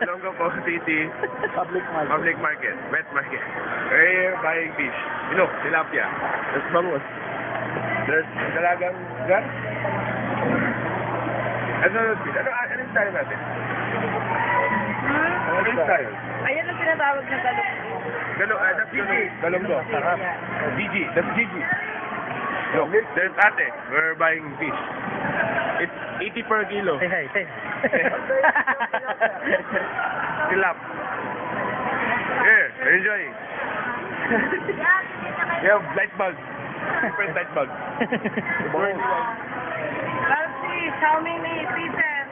Longo Po City Public Market, Wet Market. We're here buying fish. Look, tilapia. There's bangus. There's dalagang gar. Ano yung style natin? Ano yung style? Ayan ang tinatawag na galong. That's Galonggo. GG. That's GG. Look, there's ate. We're buying fish. It's 80 per kilo. Say hi, say hi. Tilap. Here, enjoy. We have light bug. Different light bug. Let's see how many pieces.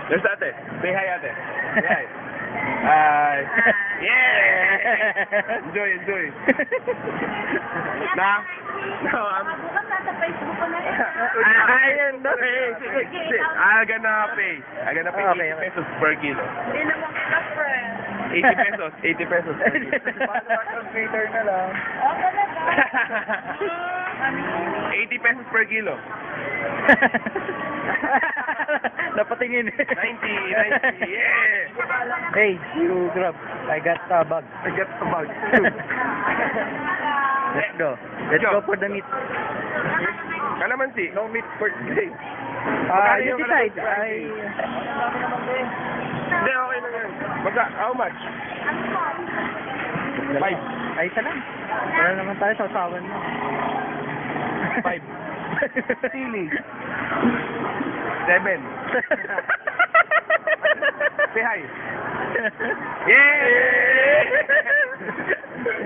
There's ate. Say hi, ate. Say hi. Hi. Yeah! Enjoy. Now, Bukas nasa Facebook ko na rin. I'm gonna pay. Okay. 80 pesos per kilo. Hindi naman kita, friend. 80 pesos per kilo. Translator na lang. Oo, talaga. 80 pesos per kilo. Napatingin. 90, yeah! Hey, you grab. I got a bag. I got the bug. Let's go. Let's go for the meat. Kalamansi, no meat for today. You decide. Hindi, okay na yan. How much? 5. Ay, isa lang. Wala naman tayo sa usawan mo. 5. Sili. 7. Say hi. Yeah!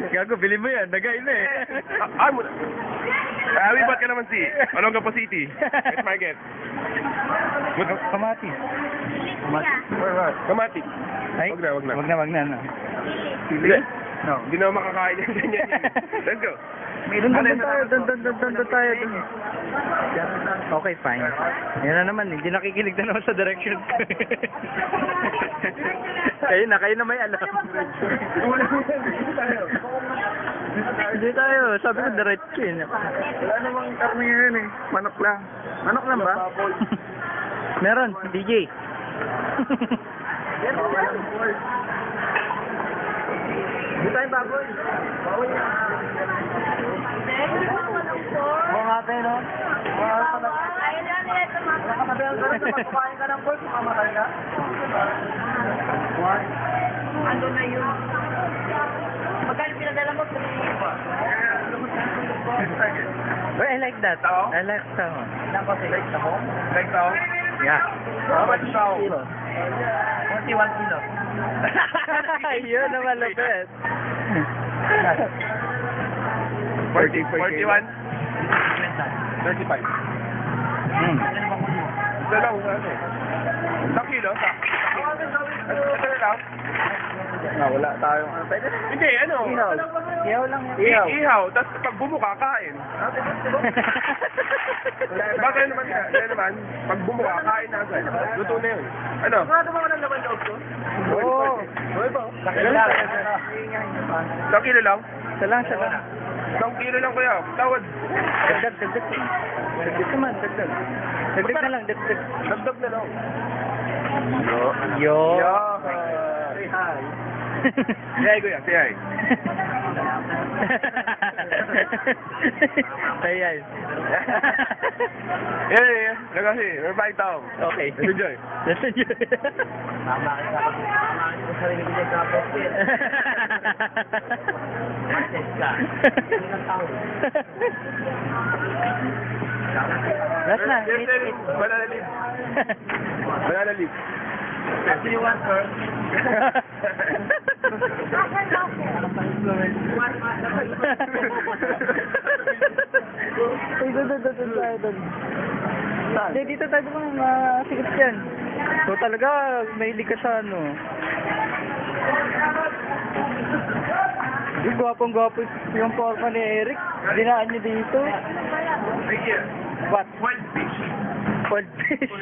Gago, bili mo yan. Nagay na eh. Libat ka naman Longo Po City. Wet Market. Kamatis. Kamatis. Ay, Wag na. Wag na. Sili? No. Hindi na makakain yan ganyan. Let's go. Doon tayo. Okay, fine. Yan na naman, hindi nakikinig na naman sa direction. kayo na may alam. Hindi tayo, sabi ko diretso yun. Wala namang karne yun eh. Manok lang. Manok lang ba? Meron, DJ. Hindi tayo baboy. Baboy na. Oo nga tayo, no? Ayun lang nila tumakbo. Kumain ka ng pork, mamamatay ka? Ano na yun? Magkano pinadala mo? Well, I like that. Tao? I like that one. Like tao? Like tao? Yeah. How much tao? 41 kilo. Yun naman lapit. 41? 35. Ito lang, ano? Isang kilo? Ito na lang? Wala tayong ano. Pwede na. Hindi, ano? Ihaw lang yan. Ihaw, tapos pag bumuka, kain. Bakit naman pag bumuka, kain na agad. Luto na yun. Ano? Sigurado ba ko ng laman loob ko? Oo. Kilo lang? Isang kilo lang? Isa lang. Isang kilo lang kuya. Tawad. Dagdag. Dagdag naman. Dagdag na lang. Dagdag na lang. Yo. Say hi. Say hi kuya, say hi. Say hi. Yeah. Nagasi, we're buying tao. Okay. Let's enjoy. Tama ko sarili ko dyan kapos yun. Last na. Banana leaf. Banana leaf. What do you want, sir? Doon. Dito tayo mga sikip yan. So talaga, mahilig ka sa ano. Yung gwapong-gwapo yung forma ni Eric. Dinaan niyo dito. Right here. What? Wild fish. Pod fish.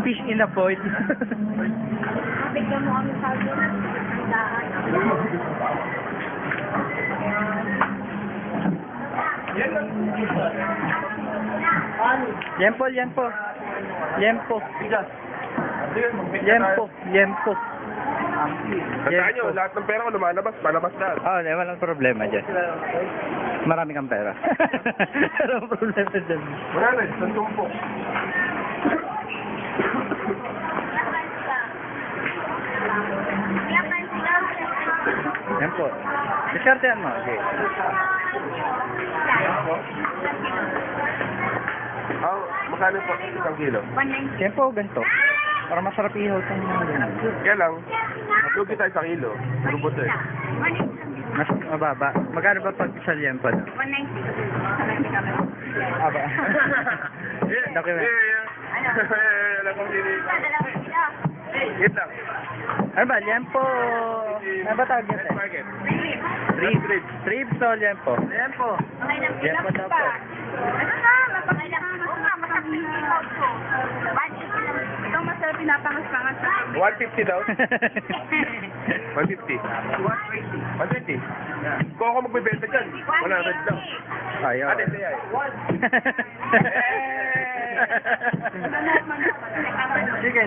Fish in a pod. Bigyan mo kami sa doon. Yempo, yempo. Yempo. Yempo, yempo. Tandaan nyo, lahat ng pera ko lumalabas, palabas lahat. Oh, walang problema dyan. Marami kang pera. Walang problema dyan. Wala na, isang tumpok. Yan po. Diskartehan mo. Okay. Magkano po isang kilo? 190. Yan po, ganito. Para masarap ihaw itong mga ganyan. Kaya lang, lugi tayo sa kilo. Lubot eh. 190. Mas mababa. Magkano ba pag sa liempo? 190. Aba. Document. Alam ko sili. Wait lang. Ano ba? Liempo. Ano ba tawag yun? Wet market. Ribs. Ribs o liempo? Liempo Liempo daw po. Ano na? Mapakailangan mo nga. Masakit ikaw ko. 180 lang. Ito masarap pinapangas-pangas. 150 daw. 150. 120. Kung ako magbebenta dyan, 100 lang. Ayaw. Ate, say ay.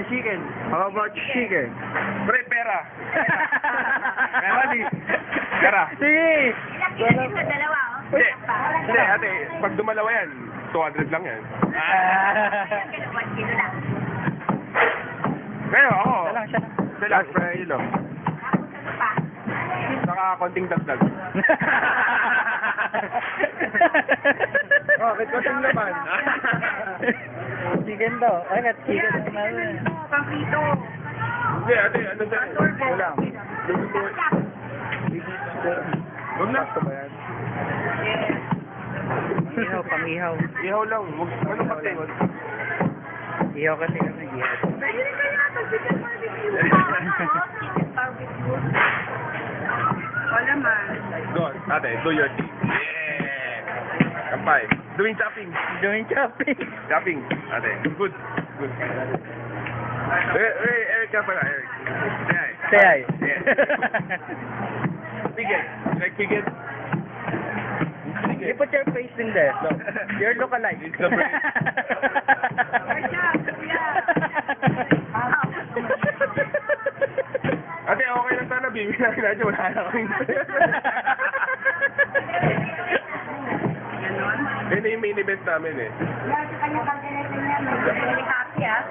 Chicken. How about chicken? Pre, pera. Pera, di. Pera. Sige. Ilang sa dalawa, oh. Hindi, ate, pag dumalawa yan, 200 lang yan. Ilang kilo? 1 kilo lang. Pero ako, Siya lang, siya lang. isa lang, pre, kilo. Tapos ano pa? Saka konting dagdag. Oh, may konting laman. Chicken daw. Ay, kat chicken. Pampito. Hindi, ate, ano sa... Wala. Huwag na. Ihaw, pangihaw. Ihaw lang. Huwag, ano pa tayo? Ihaw kasi kami. Ihaw. Ayun kaya ito, chicken barbecue. Chicken barbecue. Wala man. Go, ate, do your thing. Yeah! Kampay. Doing shopping. Doing shopping. Shopping. Ate, good. Good. Eric ka pala, Eric. Say hi. Yeah. Pigget. Like pigget? You put your face in there. No. Your look-alike. It's the brain. Ate, okay lang sana. Bibig natin natin. Wala na kaming. Yan na yung main event namin eh. Very happy, ah.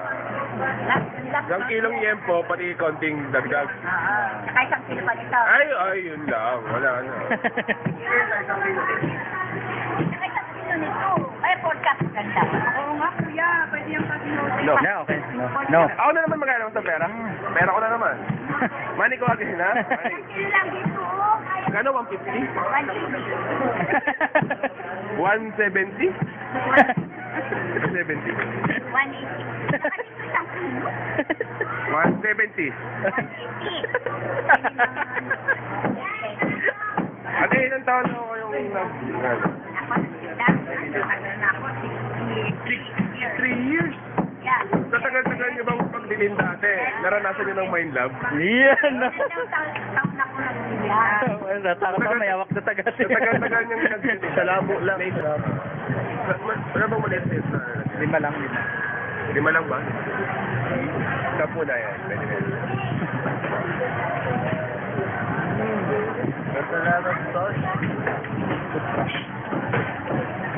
Isang kilong yempo, pati konting dagdag. Saka isang kilo pa nito. Ay, yun lang. Wala na. Saka isang kilo nito. Ay, podcast ganda. Oo nga, kuya. Pwede yung pag-note. No. No, okay. No. Ako na naman magkano sa pera. Pera ko na naman. Money ko agad na. Isang kilo lang dito. Kano, 150? 180. 170? 170. 180. Saka dito isang kilo. 170. 180. Ate, ilang taon na ako yung nag... Ako, 3 years? Yeah. Sa tagal-tagal niyo bang pagdilim dati? Naranasan niyo ng mind love? Yan. Taon na ko nag-iyak. Natakot ako, may hawak na tagat. Sa tagal-tagal niyong nagdilim. Sa labo lang. Wala bang maliit na? 5 lang. 5 lang ba? Sampu na yan. Pwede na yan.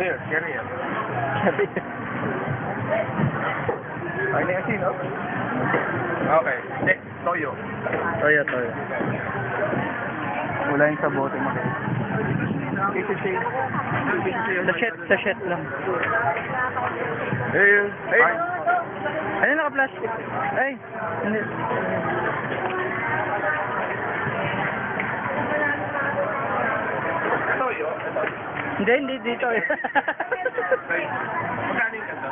Here, carry yan. Ay, na kasi, no? Okay. Next, toyo. Toyo. Wala yung sa bote mo. Sachet lang. Hey, hey. Ano naka-plastic? Ay, hindi. Toyo. Hindi, dito eh. Magkano yung ganda?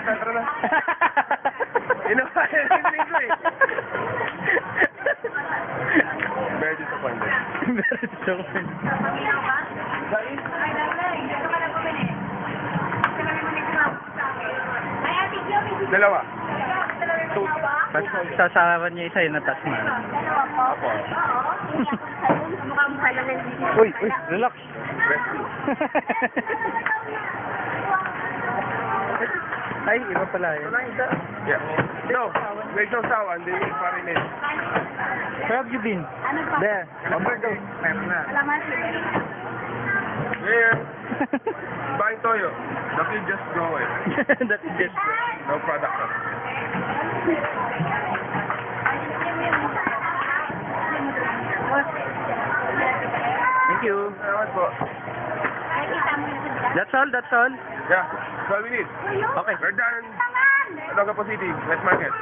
Tara na. Inuwayan yung linggo eh. Very disappointed. Meron siya ko. Pamilya ka? Ay, lalay. Dito ka lang bumili. Ito lang naman yung tumawag sa akin. Ay, ate, Joey. Dalawa. Tapos sasawan niya isa yung natas man. Dalawa po. Apo. Oo. Mukha-mukha lang yung Uy, relax. Rescue. Ay, iba pala yun. Yeah. No, may sausawan. Hindi yung parinig. Where have you been? Ano pa? There. Overdose. Meron na. Salamat. Here. Buying toyo. The kid just go away. That's just... No product. Thank you. Salamat po. Nakikita mo yun sa That's all, that's all. Yeah. That's all we need. Okay. We're done. Taman! Olongapo City. West Market.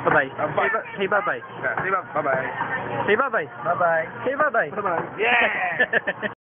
Bye-bye. Bye. Say bye-bye. Yeah. Say bye. Bye-bye. Say bye-bye. Bye-bye. Say bye-bye. Bye-bye. Yeah!